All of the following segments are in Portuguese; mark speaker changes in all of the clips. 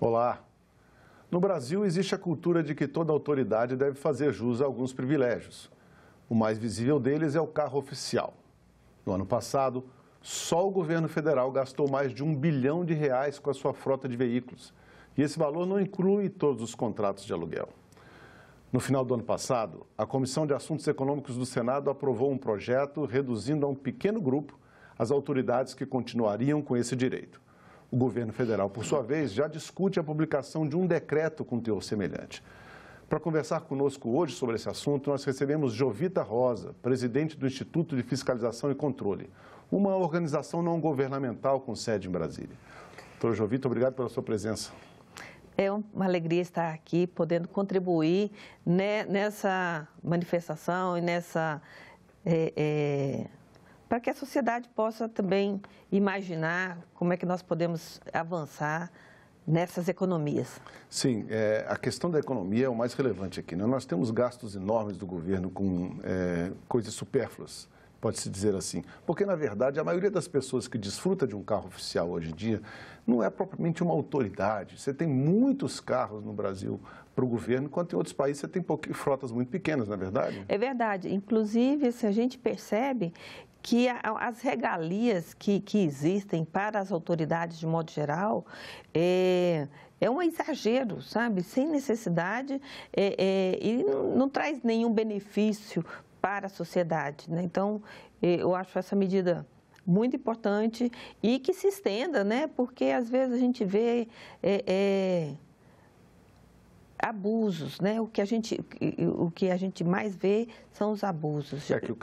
Speaker 1: Olá! No Brasil existe a cultura de que toda autoridade deve fazer jus a alguns privilégios. O mais visível deles é o carro oficial. No ano passado, só o governo federal gastou mais de R$ 1 bilhão com a sua frota de veículos. E esse valor não inclui todos os contratos de aluguel. No final do ano passado, a Comissão de Assuntos Econômicos do Senado aprovou um projeto reduzindo a um pequeno grupo as autoridades que continuariam com esse direito. O governo federal, por sua vez, já discute a publicação de um decreto com teor semelhante. Para conversar conosco hoje sobre esse assunto, nós recebemos Jovita Rosa, presidente do Instituto de Fiscalização e Controle, uma organização não governamental com sede em Brasília. Doutora Jovita, obrigado pela sua presença.
Speaker 2: É uma alegria estar aqui, podendo contribuir nessa manifestação e para que a sociedade possa também imaginar como é que nós podemos avançar nessas economias.
Speaker 1: Sim, a questão da economia é o mais relevante aqui, né? Nós temos gastos enormes do governo com coisas supérfluas, pode-se dizer assim. Porque, na verdade, a maioria das pessoas que desfruta de um carro oficial hoje em dia não é propriamente uma autoridade. Você tem muitos carros no Brasil para o governo, enquanto em outros países você tem frotas muito pequenas, não é verdade?
Speaker 2: É verdade. Inclusive, se a gente percebe que as regalias que existem para as autoridades, de modo geral, é um exagero, sabe? Sem necessidade e não traz nenhum benefício para a sociedade, né? Então, eu acho essa medida muito importante e que se estenda, né? Porque às vezes a gente vê abusos, né? O que a gente mais vê são os abusos.
Speaker 1: É que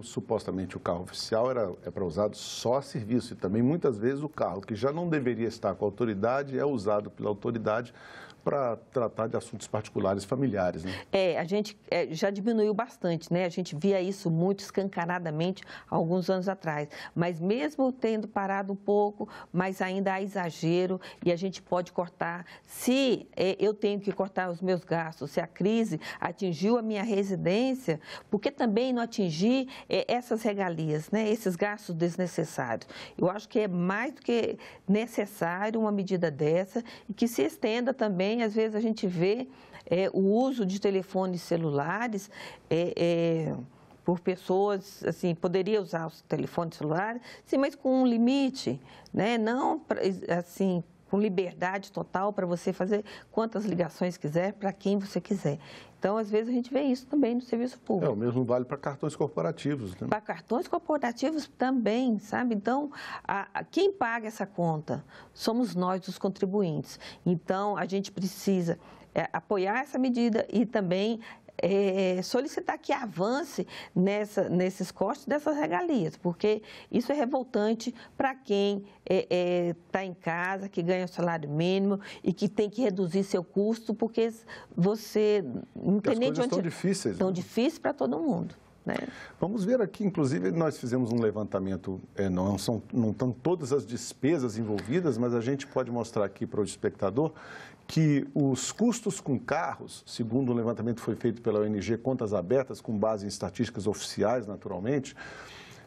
Speaker 1: supostamente o carro oficial é para usado só a serviço e também muitas vezes o carro que já não deveria estar com a autoridade é usado pela autoridade para tratar de assuntos particulares familiares, né?
Speaker 2: A gente já diminuiu bastante, né? A gente via isso muito escancaradamente há alguns anos atrás. Mas mesmo tendo parado um pouco, mas ainda há exagero e a gente pode cortar. Se eu tenho que cortar os meus gastos, se a crise atingiu a minha residência, por que também não atingir essas regalias, né? Esses gastos desnecessários? Eu acho que é mais do que necessário uma medida dessa e que se estenda também. Às vezes a gente vê o uso de telefones celulares por pessoas, assim, poderia usar os telefones celulares, sim, mas com um limite, né? Não, assim, com liberdade total para você fazer quantas ligações quiser, para quem você quiser. Então, às vezes, a gente vê isso também no serviço público.
Speaker 1: O mesmo vale para cartões corporativos, né?
Speaker 2: Para cartões corporativos também, sabe? Então, quem paga essa conta somos nós, os contribuintes. Então, a gente precisa apoiar essa medida e também solicitar que avance nesses cortes dessas regalias, porque isso é revoltante para quem está em casa, que ganha o salário mínimo e que tem que reduzir seu custo, porque você não tem nem de onde...
Speaker 1: As coisas estão difíceis.
Speaker 2: Estão difíceis para todo mundo, né?
Speaker 1: Vamos ver aqui, inclusive, nós fizemos um levantamento, não estão todas as despesas envolvidas, mas a gente pode mostrar aqui para o espectador que os custos com carros, segundo um levantamento que foi feito pela ONG Contas Abertas, com base em estatísticas oficiais, naturalmente,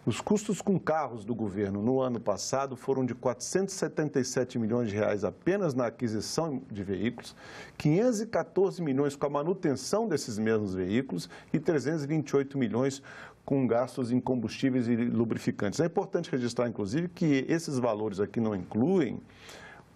Speaker 1: os custos com carros do governo no ano passado foram de R$ 477 milhões apenas na aquisição de veículos, 514 milhões com a manutenção desses mesmos veículos e 328 milhões com gastos em combustíveis e lubrificantes. É importante registrar, inclusive, que esses valores aqui não incluem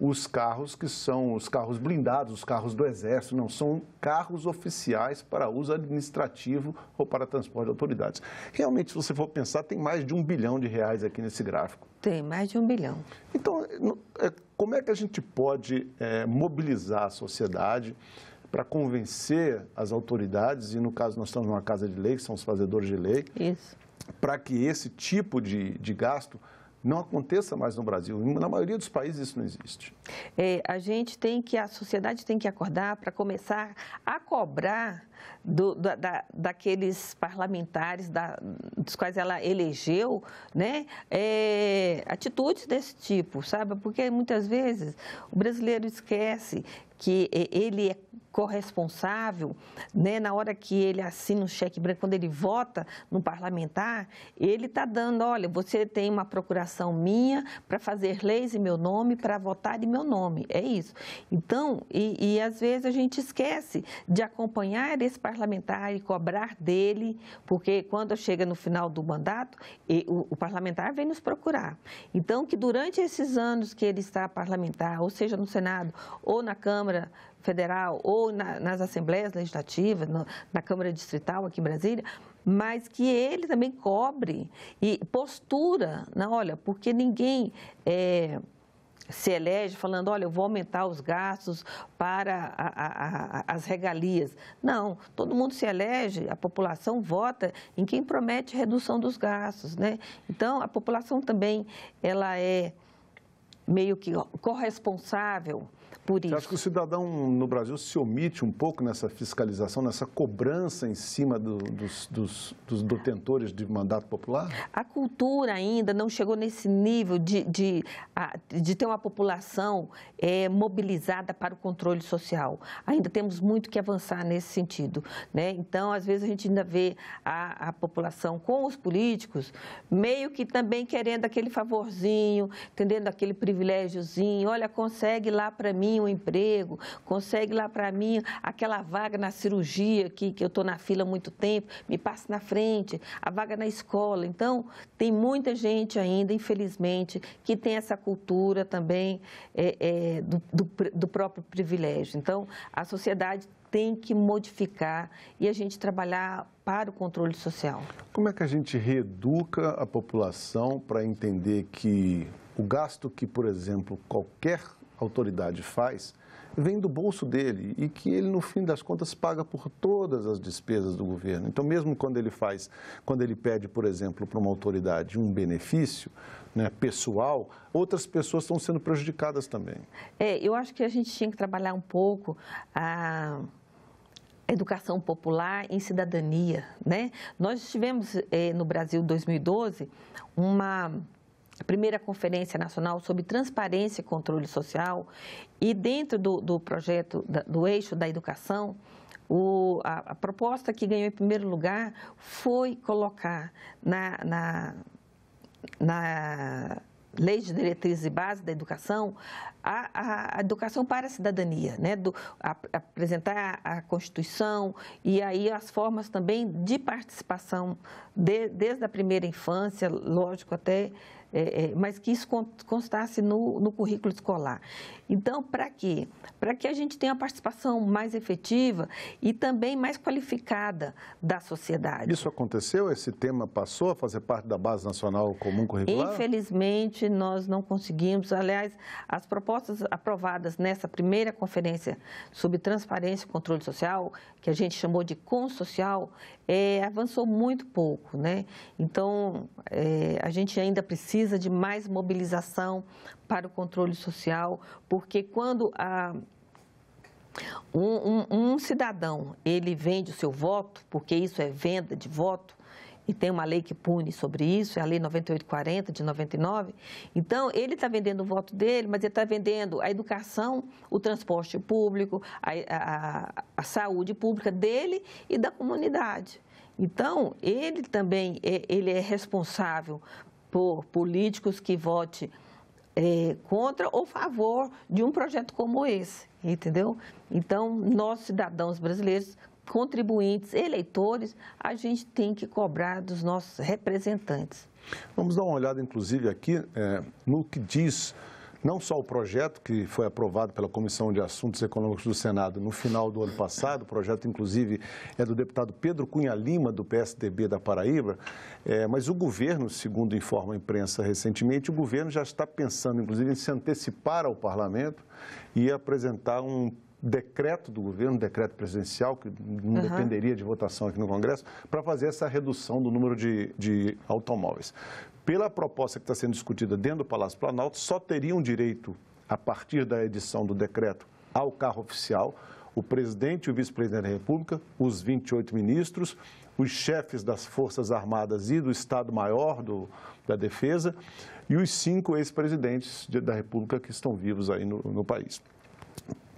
Speaker 1: os carros que são os carros blindados, os carros do Exército, não são carros oficiais para uso administrativo ou para transporte de autoridades. Realmente, se você for pensar, tem mais de R$ 1 bilhão aqui nesse gráfico.
Speaker 2: Tem mais de R$ 1 bilhão.
Speaker 1: Então, como é que a gente pode mobilizar a sociedade para convencer as autoridades, e no caso nós estamos numa casa de lei, que são os fazedores de lei, para que esse tipo de gasto não aconteça mais no Brasil. Na maioria dos países isso não existe.
Speaker 2: A sociedade tem que acordar para começar a cobrar daqueles parlamentares dos quais ela elegeu, né? Atitudes desse tipo, sabe? Porque muitas vezes o brasileiro esquece que ele é corresponsável, né, na hora que ele assina um cheque branco, quando ele vota no parlamentar, ele está dando, olha, você tem uma procuração minha para fazer leis em meu nome, para votar em meu nome, é isso. Então, às vezes a gente esquece de acompanhar esse parlamentar e cobrar dele, porque quando chega no final do mandato, o parlamentar vem nos procurar. Então, que durante esses anos que ele está parlamentar, ou seja, no Senado, ou na Câmara Federal, ou nas Assembleias Legislativas, na Câmara Distrital aqui em Brasília, mas que ele também cobre e postura, não, olha, porque ninguém se elege falando, olha, eu vou aumentar os gastos para as regalias. Não, todo mundo se elege, a população vota em quem promete redução dos gastos, né? Então, a população também, ela é meio que corresponsável por isso.
Speaker 1: Você acha que o cidadão no Brasil se omite um pouco nessa fiscalização, nessa cobrança em cima dos detentores de mandato popular?
Speaker 2: A cultura ainda não chegou nesse nível de ter uma população mobilizada para o controle social. Ainda temos muito que avançar nesse sentido, né? Então, às vezes, a gente ainda vê a população com os políticos meio que também querendo aquele favorzinho, entendendo aquele privilégiozinho, olha, consegue lá para mim um emprego, consegue lá para mim aquela vaga na cirurgia que eu estou na fila há muito tempo, me passa na frente, a vaga na escola. Então, tem muita gente ainda, infelizmente, que tem essa cultura também do próprio privilégio. Então, a sociedade tem que modificar e a gente trabalhar para o controle social.
Speaker 1: Como é que a gente reeduca a população para entender que o gasto que, por exemplo, qualquer autoridade faz, vem do bolso dele e que ele, no fim das contas, paga por todas as despesas do governo. Então, mesmo quando ele pede, por exemplo, para uma autoridade um benefício, né, pessoal, outras pessoas estão sendo prejudicadas também.
Speaker 2: Eu acho que a gente tinha que trabalhar um pouco a educação popular em cidadania, né? Nós tivemos no Brasil, em 2012, a primeira Conferência Nacional sobre Transparência e Controle Social, e dentro do projeto, do eixo da educação, a proposta que ganhou em primeiro lugar foi colocar na Lei de Diretrizes e Bases da Educação, a educação para a cidadania, né? Apresentar a Constituição e aí as formas também de participação desde a primeira infância, lógico, até mas que isso constasse no currículo escolar. Então, para quê? Para que a gente tenha uma participação mais efetiva e também mais qualificada da sociedade.
Speaker 1: Isso aconteceu? Esse tema passou a fazer parte da Base Nacional Comum Curricular?
Speaker 2: Infelizmente, nós não conseguimos. Aliás, as propostas aprovadas nessa primeira conferência sobre transparência e controle social, que a gente chamou de Consocial, avançou muito pouco, né? Então, a gente ainda precisa de mais mobilização para o controle social, porque quando um cidadão, ele vende o seu voto, porque isso é venda de voto, e tem uma lei que pune sobre isso, é a Lei 9840 de 99, então ele está vendendo o voto dele, mas ele está vendendo a educação, o transporte público, a saúde pública dele e da comunidade. Então, ele também ele é responsável por políticos que votem contra ou a favor de um projeto como esse, entendeu? Então, nós, cidadãos brasileiros, contribuintes, eleitores, a gente tem que cobrar dos nossos representantes.
Speaker 1: Vamos dar uma olhada, inclusive, aqui no que diz não só o projeto que foi aprovado pela Comissão de Assuntos Econômicos do Senado no final do ano passado, o projeto, inclusive, é do deputado Pedro Cunha Lima, do PSDB da Paraíba, mas o governo, segundo informa a imprensa recentemente, o governo já está pensando, inclusive, em se antecipar ao parlamento e apresentar um decreto do governo, um decreto presidencial, que não dependeria de votação aqui no Congresso, para fazer essa redução do número de automóveis. Pela proposta que está sendo discutida dentro do Palácio Planalto, só teriam direito, a partir da edição do decreto, ao carro oficial o presidente e o vice-presidente da República, os 28 ministros, os chefes das Forças Armadas e do Estado-Maior da Defesa e os 5 ex-presidentes da República que estão vivos aí no país.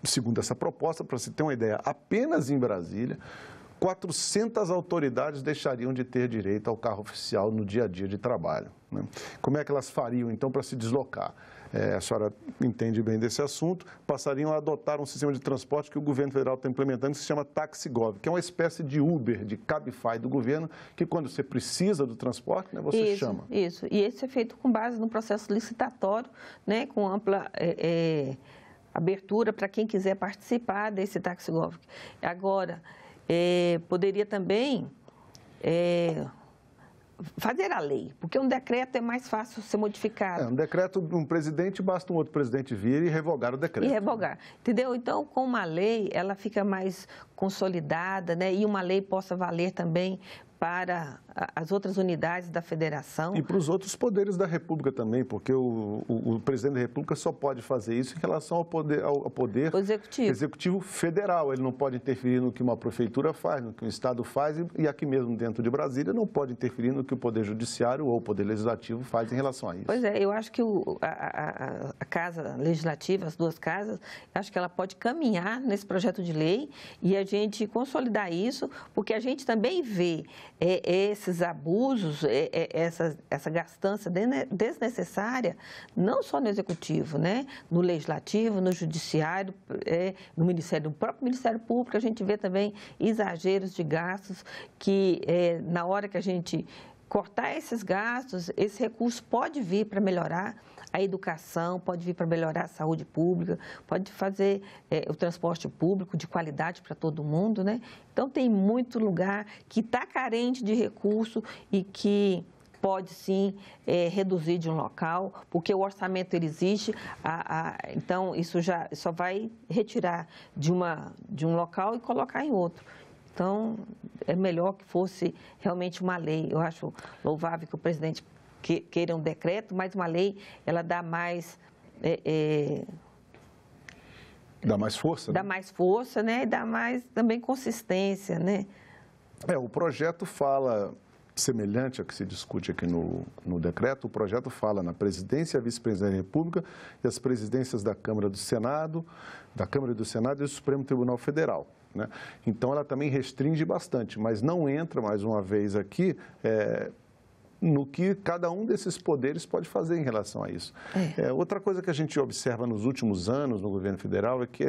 Speaker 1: segundo essa proposta, para se ter uma ideia, apenas em Brasília, 400 autoridades deixariam de ter direito ao carro oficial no dia a dia de trabalho, né? Como é que elas fariam, então, para se deslocar? A senhora entende bem desse assunto, passariam a adotar um sistema de transporte que o governo federal está implementando, que se chama TaxiGov, que é uma espécie de Uber, de Cabify do governo, que quando você precisa do transporte, né, você chama.
Speaker 2: Isso, e isso é feito com base no processo licitatório, né, com ampla abertura para quem quiser participar desse TaxiGov. Agora, poderia também fazer a lei, porque um decreto é mais fácil ser modificado.
Speaker 1: Um decreto de um presidente, basta um outro presidente vir e revogar o decreto.
Speaker 2: E revogar, entendeu? Então, com uma lei, ela fica mais consolidada, né? E uma lei possa valer também para as outras unidades da federação.
Speaker 1: E para os outros poderes da República também, porque o presidente da República só pode fazer isso em relação ao poder executivo federal. Ele não pode interferir no que uma prefeitura faz, no que um estado faz, e aqui mesmo dentro de Brasília não pode interferir no que o poder judiciário ou o poder legislativo faz em relação a isso.
Speaker 2: Pois é, eu acho que a Casa Legislativa, as duas casas, acho que ela pode caminhar nesse projeto de lei e a gente consolidar isso, porque a gente também vê esses abusos, essa gastança desnecessária, não só no Executivo, né? No Legislativo, no Judiciário, no próprio Ministério Público, a gente vê também exageros de gastos que, na hora que a gente cortar esses gastos, esse recurso pode vir para melhorar a educação, pode vir para melhorar a saúde pública, pode fazer o transporte público de qualidade para todo mundo, né? Então, tem muito lugar que está carente de recurso e que pode, sim, reduzir de um local, porque o orçamento ele existe, então, isso já só vai retirar de um local e colocar em outro. Então, é melhor que fosse realmente uma lei. Eu acho louvável que o presidente queira um decreto, mas uma lei, ela dá mais...
Speaker 1: dá mais força?
Speaker 2: Dá mais força, né? E dá mais também consistência, né?
Speaker 1: O projeto fala, semelhante ao que se discute aqui no decreto, o projeto fala na presidência, a vice-presidência da República e as presidências da Câmara e do Senado e do Supremo Tribunal Federal, né? Então, ela também restringe bastante, mas não entra, mais uma vez aqui, no que cada um desses poderes pode fazer em relação a isso. Outra coisa que a gente observa nos últimos anos no governo federal é que,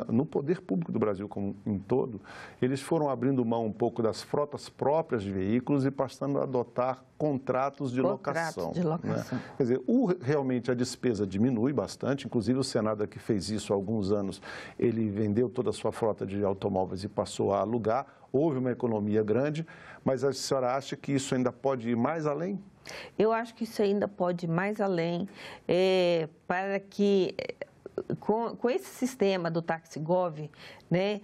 Speaker 1: no poder público do Brasil como um todo, eles foram abrindo mão um pouco das frotas próprias de veículos e passando a adotar contratos de locação. Né? Quer dizer, realmente a despesa diminui bastante, inclusive o Senado que fez isso há alguns anos, ele vendeu toda a sua frota de automóveis e passou a alugar. Houve uma economia grande, mas a senhora acha que isso ainda pode ir mais além?
Speaker 2: Eu acho que isso ainda pode ir mais além, para que, com esse sistema do TaxiGov, né,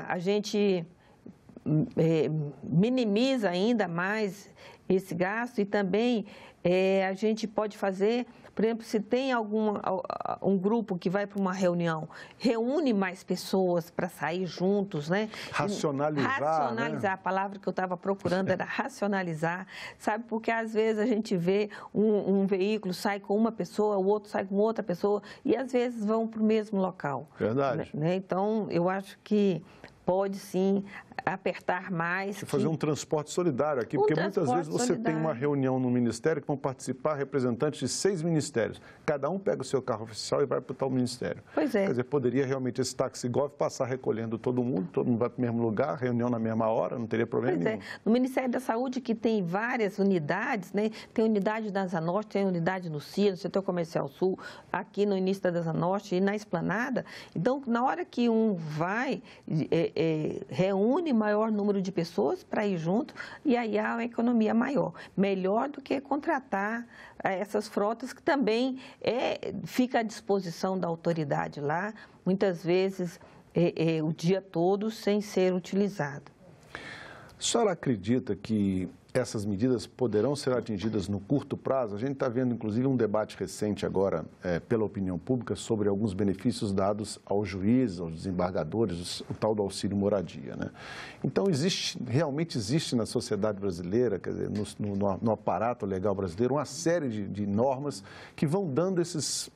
Speaker 2: a gente minimiza ainda mais esse gasto e também a gente pode fazer, por exemplo, se tem um grupo que vai para uma reunião, reúne mais pessoas para sair juntos, né?
Speaker 1: Racionalizar, né?
Speaker 2: A palavra que eu estava procurando era racionalizar, sabe? Porque às vezes a gente vê um veículo sai com uma pessoa, o outro sai com outra pessoa e às vezes vão para o mesmo local.
Speaker 1: Verdade.
Speaker 2: Né? Então, eu acho que pode sim apertar mais.
Speaker 1: Fazer um transporte solidário aqui, porque muitas vezes você tem uma reunião no Ministério que vão participar representantes de 6 ministérios. Cada um pega o seu carro oficial e vai para o tal ministério.
Speaker 2: Pois é.
Speaker 1: Quer dizer, poderia realmente esse TaxiGov passar recolhendo todo mundo vai para o mesmo lugar, reunião na mesma hora, não teria problema nenhum.
Speaker 2: No Ministério da Saúde, que tem várias unidades, né? Tem unidade da Asa Norte, tem unidade no CIA, no Setor Comercial Sul, aqui no início da Asa Norte e na Esplanada. Então, na hora que um vai, reúne maior número de pessoas para ir junto e aí há uma economia maior. Melhor do que contratar essas frotas que também fica à disposição da autoridade lá, muitas vezes o dia todo sem ser utilizado.
Speaker 1: A senhora acredita que essas medidas poderão ser atingidas no curto prazo? A gente está vendo, inclusive, um debate recente agora pela opinião pública sobre alguns benefícios dados aos juízes, aos desembargadores, o tal do auxílio moradia, né? Então, realmente existe na sociedade brasileira, quer dizer, no aparato legal brasileiro, uma série de normas que vão dando esses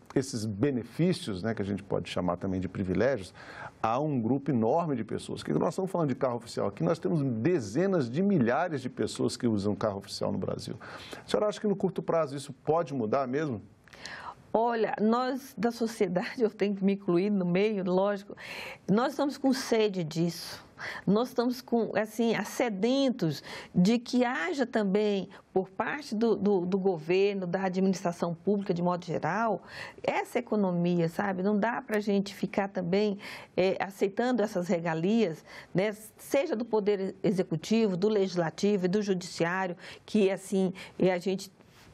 Speaker 1: benefícios, né, que a gente pode chamar também de privilégios, a um grupo enorme de pessoas. Que nós estamos falando de carro oficial aqui, nós temos dezenas de milhares de pessoas que usam carro oficial no Brasil. A senhora acha que no curto prazo isso pode mudar mesmo?
Speaker 2: Olha, nós da sociedade, eu tenho que me incluir no meio, lógico, nós estamos com sede disso. Nós estamos assim, sedentos de que haja também, por parte do governo, da administração pública, de modo geral, essa economia, sabe? Não dá para a gente ficar também aceitando essas regalias, né? Seja do Poder Executivo, do Legislativo e do Judiciário, que assim, a gente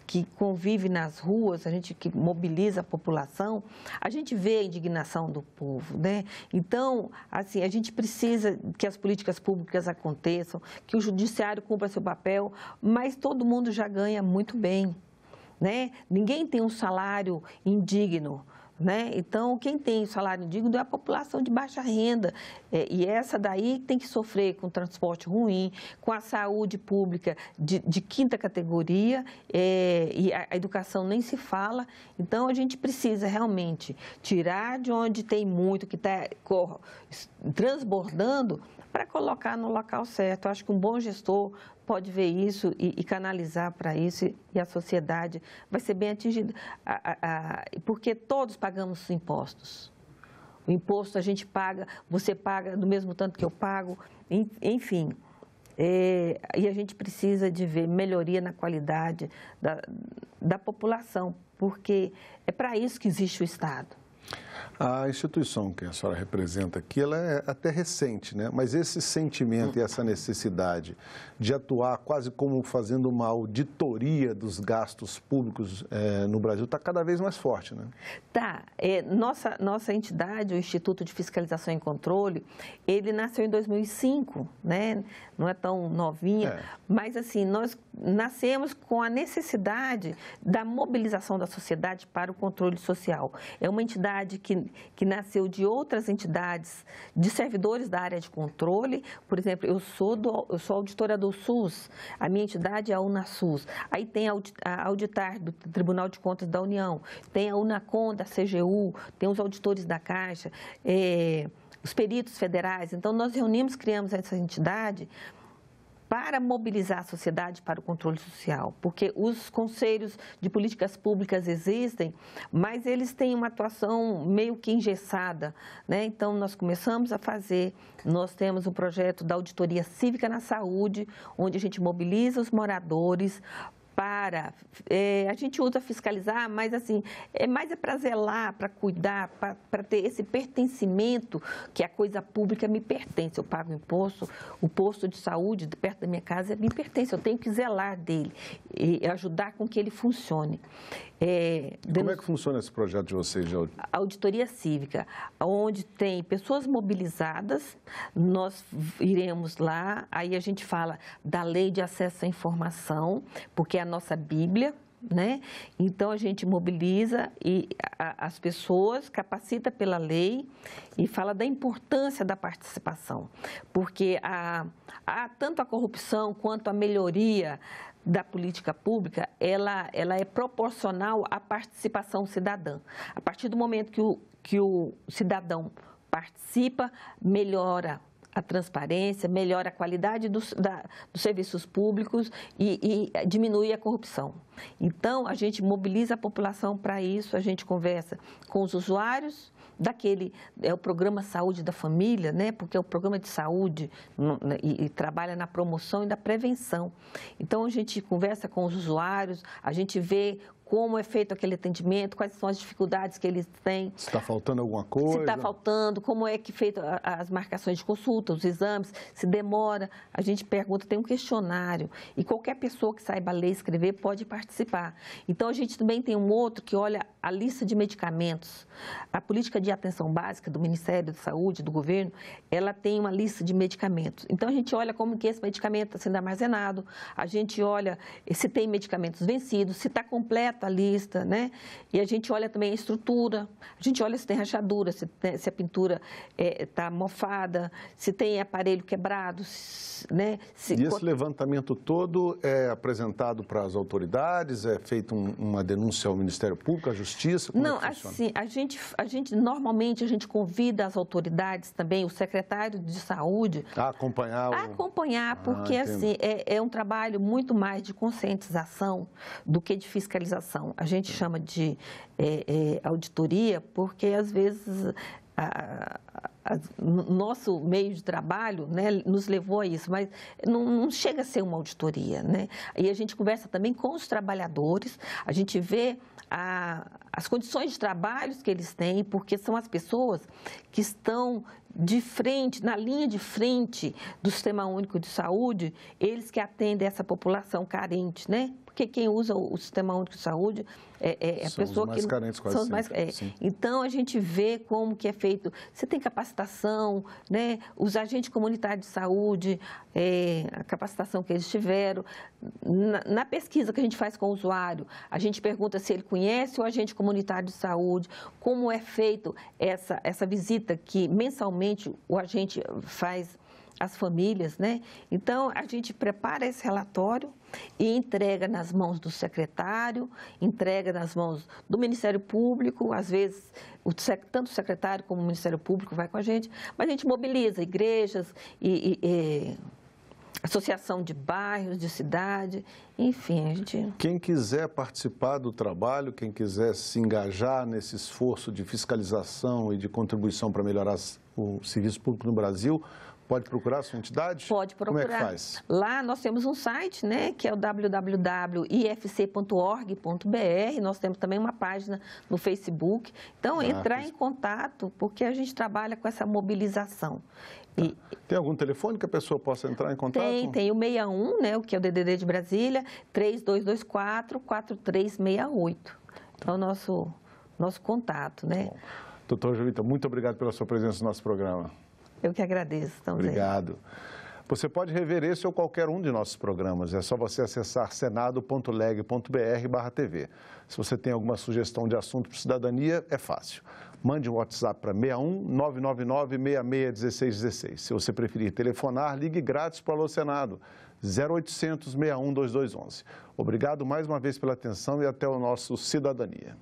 Speaker 2: que convive nas ruas, a gente que mobiliza a população, a gente vê a indignação do povo, né? Então, assim, a gente precisa que as políticas públicas aconteçam, que o judiciário cumpra seu papel, mas todo mundo já ganha muito bem, né? Ninguém tem um salário indigno, né? Então, quem tem salário indigno é a população de baixa renda, e essa daí tem que sofrer com transporte ruim, com a saúde pública de quinta categoria, e a educação nem se fala. Então, a gente precisa realmente tirar de onde tem muito, que está transbordando, para colocar no local certo. Eu acho que um bom gestor pode ver isso e canalizar para isso, e a sociedade vai ser bem atingida, porque todos pagamos impostos. O imposto a gente paga, você paga do mesmo tanto que eu pago, enfim. E a gente precisa de ver melhoria na qualidade da população, porque é para isso que existe o Estado.
Speaker 1: A instituição que a senhora representa aqui, ela é até recente, né? Mas esse sentimento e essa necessidade de atuar quase como fazendo uma auditoria dos gastos públicos no Brasil está cada vez mais forte, né?
Speaker 2: Tá. Nossa entidade, o Instituto de Fiscalização e Controle, ele nasceu em 2005, né? Não é tão novinha, mas assim, nós nascemos com a necessidade da mobilização da sociedade para o controle social. É uma entidade que nasceu de outras entidades, de servidores da área de controle. Por exemplo, eu sou auditora do SUS, a minha entidade é a UNASUS. Aí tem a Auditar do Tribunal de Contas da União, tem a UNACON da CGU, tem os auditores da Caixa, os peritos federais. Então, nós criamos essa entidade para mobilizar a sociedade para o controle social, porque os conselhos de políticas públicas existem, mas eles têm uma atuação meio que engessada, né? Então, nós começamos a nós temos um projeto da auditoria cívica na saúde, onde a gente mobiliza os moradores a gente usa fiscalizar, mas assim, mais para zelar, para cuidar, para ter esse pertencimento, que a coisa pública me pertence. Eu pago imposto, o posto de saúde perto da minha casa me pertence, eu tenho que zelar dele e ajudar com que ele funcione.
Speaker 1: Como é que funciona esse projeto de vocês, de auditoria?
Speaker 2: Auditoria cívica, onde tem pessoas mobilizadas, nós iremos lá, aí a gente fala da lei de acesso à informação, porque é a nossa Bíblia, né? Então, a gente mobiliza as pessoas, capacita pela lei e fala da importância da participação, porque tanto a corrupção quanto a melhoria da política pública, ela é proporcional à participação cidadã. A partir do momento que o cidadão participa, melhora a transparência, melhora a qualidade dos serviços públicos e diminui a corrupção. Então, a gente mobiliza a população para isso, a gente conversa com os usuários o programa Saúde da Família, né? Porque é o programa de saúde e trabalha na promoção e na prevenção. Então, a gente conversa com os usuários, a gente vê como é feito aquele atendimento, quais são as dificuldades que eles têm.
Speaker 1: Se está faltando alguma coisa.
Speaker 2: Se está faltando, como é que é feito as marcações de consulta, os exames, se demora, a gente pergunta, tem um questionário. E qualquer pessoa que saiba ler e escrever pode participar. Então, a gente também tem um outro que olha a lista de medicamentos. A política de atenção básica do Ministério da Saúde, do governo, ela tem uma lista de medicamentos. Então, a gente olha como que esse medicamento está sendo armazenado, a gente olha se tem medicamentos vencidos, se está completa a lista, né? E a gente olha também a estrutura, a gente olha se tem rachadura, se a pintura está mofada, se tem aparelho quebrado, né?
Speaker 1: E esse levantamento todo é apresentado para as autoridades, é feita uma denúncia ao Ministério Público, à Justiça? Como
Speaker 2: Não,
Speaker 1: é que funciona?
Speaker 2: assim, normalmente a gente convida as autoridades também, o secretário de Saúde,
Speaker 1: a acompanhar
Speaker 2: porque assim, é um trabalho muito mais de conscientização do que de fiscalização. A gente chama de auditoria porque, às vezes, nosso meio de trabalho, né, nos levou a isso, mas não chega a ser uma auditoria, né? E a gente conversa também com os trabalhadores, a gente vê as condições de trabalho que eles têm, porque são as pessoas que estão de frente, na linha de frente do Sistema Único de Saúde, eles que atendem essa população carente, né? Porque quem usa o Sistema Único de Saúde é a pessoa que...
Speaker 1: São os mais carentes, quase sempre.
Speaker 2: Então, a gente vê como que é feito. Você tem capacitação, né? Os agentes comunitários de saúde, a capacitação que eles tiveram. Na pesquisa que a gente faz com o usuário, a gente pergunta se ele conhece o agente comunitário de saúde, como é feito essa visita que mensalmente o agente faz às famílias, né? Então, a gente prepara esse relatório e entrega nas mãos do secretário, entrega nas mãos do Ministério Público, às vezes, tanto o secretário como o Ministério Público vai com a gente, mas a gente mobiliza igrejas e associação de bairros, de cidade, enfim, a gente...
Speaker 1: Quem quiser participar do trabalho, quem quiser se engajar nesse esforço de fiscalização e de contribuição para melhorar o serviço público no Brasil, pode procurar a sua entidade?
Speaker 2: Pode procurar.
Speaker 1: Como é que faz?
Speaker 2: Lá nós temos um site, né, que é o www.ifc.org.br. Nós temos também uma página no Facebook. Então, entrar em contato, porque a gente trabalha com essa mobilização.
Speaker 1: E... Tem algum telefone que a pessoa possa entrar em contato?
Speaker 2: Tem o 61, né, o que é o DDD de Brasília, 3224-4368. Então, nosso contato, né?
Speaker 1: Bom. Doutora Julita, muito obrigado pela sua presença no nosso programa.
Speaker 2: Eu que agradeço.
Speaker 1: Obrigado. Você pode rever esse ou qualquer um de nossos programas. É só você acessar senado.leg.br/TV. Se você tem alguma sugestão de assunto para cidadania, é fácil. Mande um WhatsApp para 61 999 66 1616. Se você preferir telefonar, ligue grátis para o Alô Senado, 0800 61 2211. Obrigado mais uma vez pela atenção e até o nosso Cidadania.